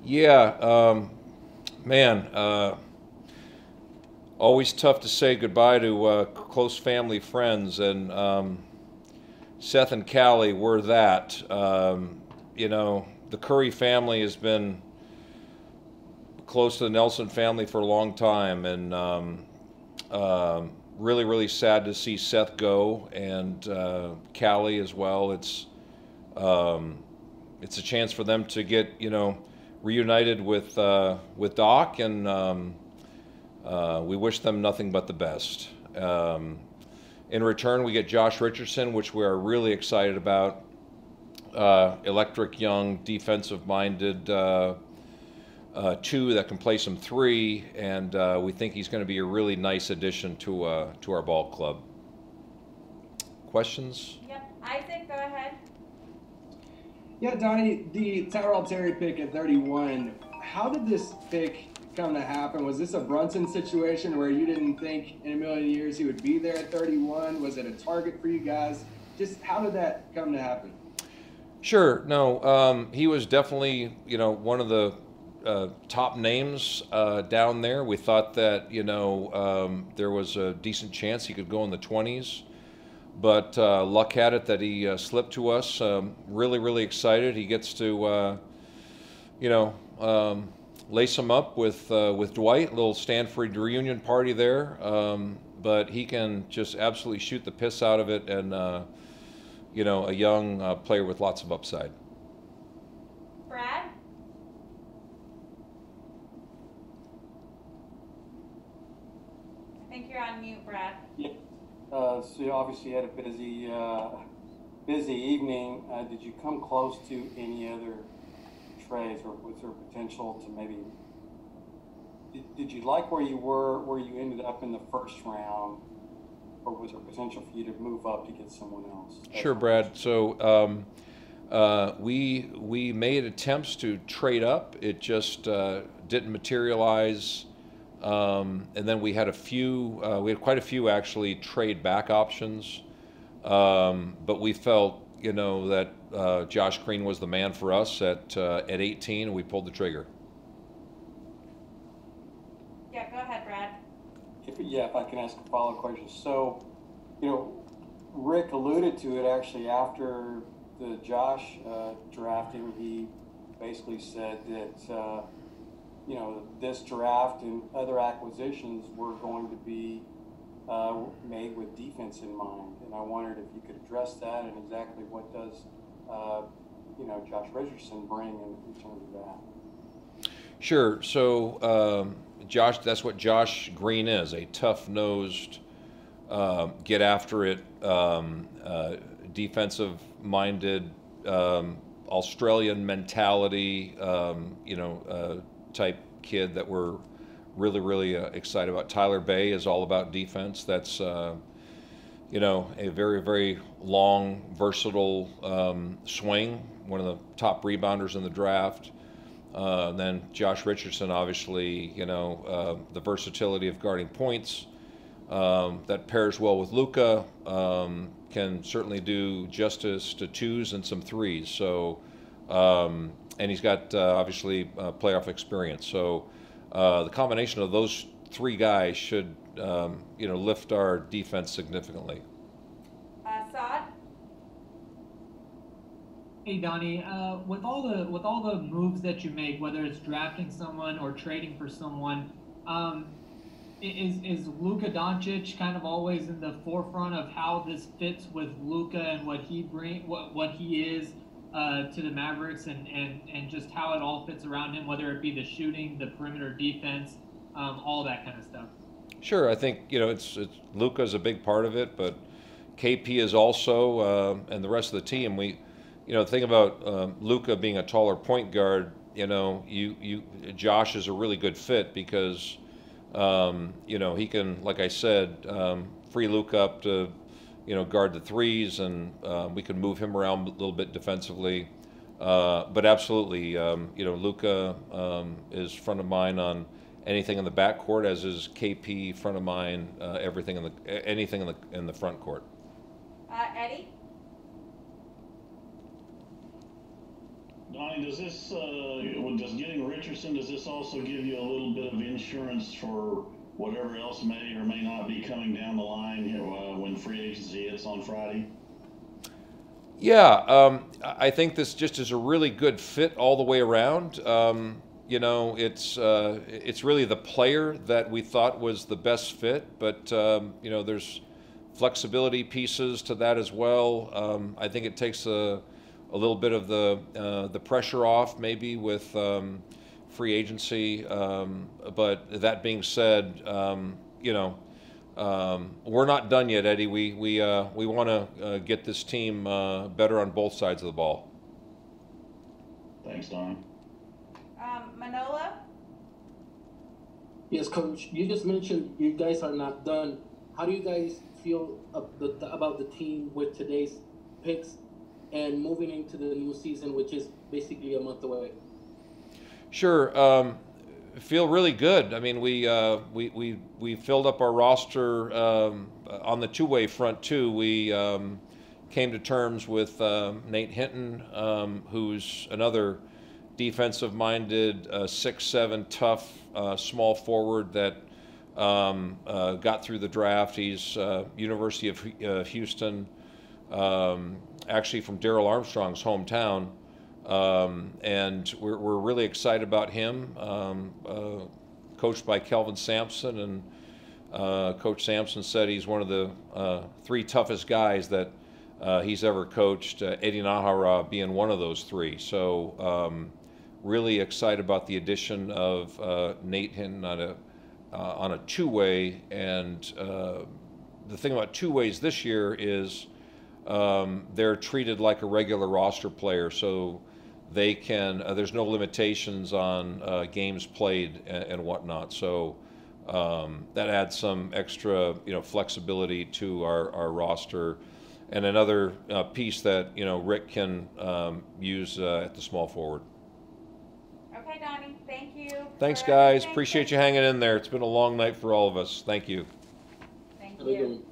Yeah, man, always tough to say goodbye to close family friends, and Seth and Callie were that. The Curry family has been close to the Nelson family for a long time, and really, really sad to see Seth go, and Callie as well. It's a chance for them to get reunited with Doc, and we wish them nothing but the best. In return, we get Josh Richardson, which we are really excited about. Electric, young, defensive-minded two that can play some three, and we think he's going to be a really nice addition to our ball club. Questions? Yep. Isaac, go ahead. Yeah, Donnie, the Tyrell Terry pick at 31, how did this pick come to happen? Was this a Brunson situation where you didn't think in a million years he would be there at 31? Was it a target for you guys? Just how did that come to happen? Sure. No, he was definitely, one of the top names down there. We thought that, there was a decent chance he could go in the 20s. But luck had it that he slipped to us. Really, really excited. He gets to, lace him up with Dwight. A little Stanford reunion party there. But he can just absolutely shoot the piss out of it, and a young player with lots of upside. Brad? I think you're on mute, Brad. Yeah. So you obviously had a busy evening. Did you come close to any other trades, or was there potential to maybe? Did you like where you were, where you ended up in the first round, or was there potential for you to move up to get someone else? Sure, Brad. So we made attempts to trade up. It just didn't materialize. And then we had quite a few actually trade back options. But we felt, that Josh Green was the man for us at 18, and we pulled the trigger. Yeah, go ahead, Brad. If I can ask a follow-up question. So, Rick alluded to it actually after the Josh drafting. He basically said that, this draft and other acquisitions were going to be made with defense in mind. And I wondered if you could address that, and exactly what does, Josh Richardson bring in terms of that. Sure. So, Josh, that's what Josh Green is, a tough-nosed, get after it, defensive-minded, Australian mentality, type kid that we're really, really excited about. Tyler Bay is all about defense. That's, a very, very long, versatile swing, one of the top rebounders in the draft. Then Josh Richardson, obviously, the versatility of guarding points that pairs well with Luka, can certainly do justice to twos and some threes. So, and he's got obviously playoff experience. So the combination of those three guys should, lift our defense significantly. Saad? Hey Donnie, with all the moves that you make, whether it's drafting someone or trading for someone, is Luka Doncic kind of always in the forefront of how this fits with Luka and what he is to the Mavericks, and just how it all fits around him, whether it be the shooting, the perimeter defense, all that kind of stuff? Sure, I think it's Luka's a big part of it, but KP is also, and the rest of the team. The thing about Luka being a taller point guard, Josh is a really good fit because, he can, like I said, free Luka up to, guard the threes, and we can move him around a little bit defensively. But absolutely, Luka is front of mind on anything in the backcourt, as is KP front of mind, anything in the front court. Eddie? Donnie, does this, does getting Richardson, does this also give you a little bit of insurance for whatever else may or may not be coming down the line when free agency hits on Friday? Yeah, I think this just is a really good fit all the way around. It's really the player that we thought was the best fit, but there's flexibility pieces to that as well. I think it takes a little bit of the pressure off maybe with free agency. But that being said, we're not done yet, Eddie. We want to get this team better on both sides of the ball. Thanks, Donnie. Manola? Yes, Coach. You just mentioned you guys are not done. How do you guys feel about the team with today's picks and moving into the new season, which is basically a month away? Sure. Feel really good. I mean, we filled up our roster on the two-way front too. We came to terms with Nate Hinton, who's another defensive-minded, 6'7", tough, small forward that got through the draft. He's University of Houston, actually from Darrell Armstrong's hometown. And we're really excited about him, coached by Kelvin Sampson, and Coach Sampson said he's one of the three toughest guys that he's ever coached, Eddie Nahara being one of those three. So really excited about the addition of Nate Hinton on a two-way, and the thing about two-ways this year is they're treated like a regular roster player, so they can. There's no limitations on games played and whatnot. So that adds some extra, flexibility to our roster, and another piece that Rick can use at the small forward. Okay, Donnie. Thank you. Thanks, for guys. everything. Appreciate you hanging in there. It's been a long night for all of us. Thank you. Thank Have a good you. one.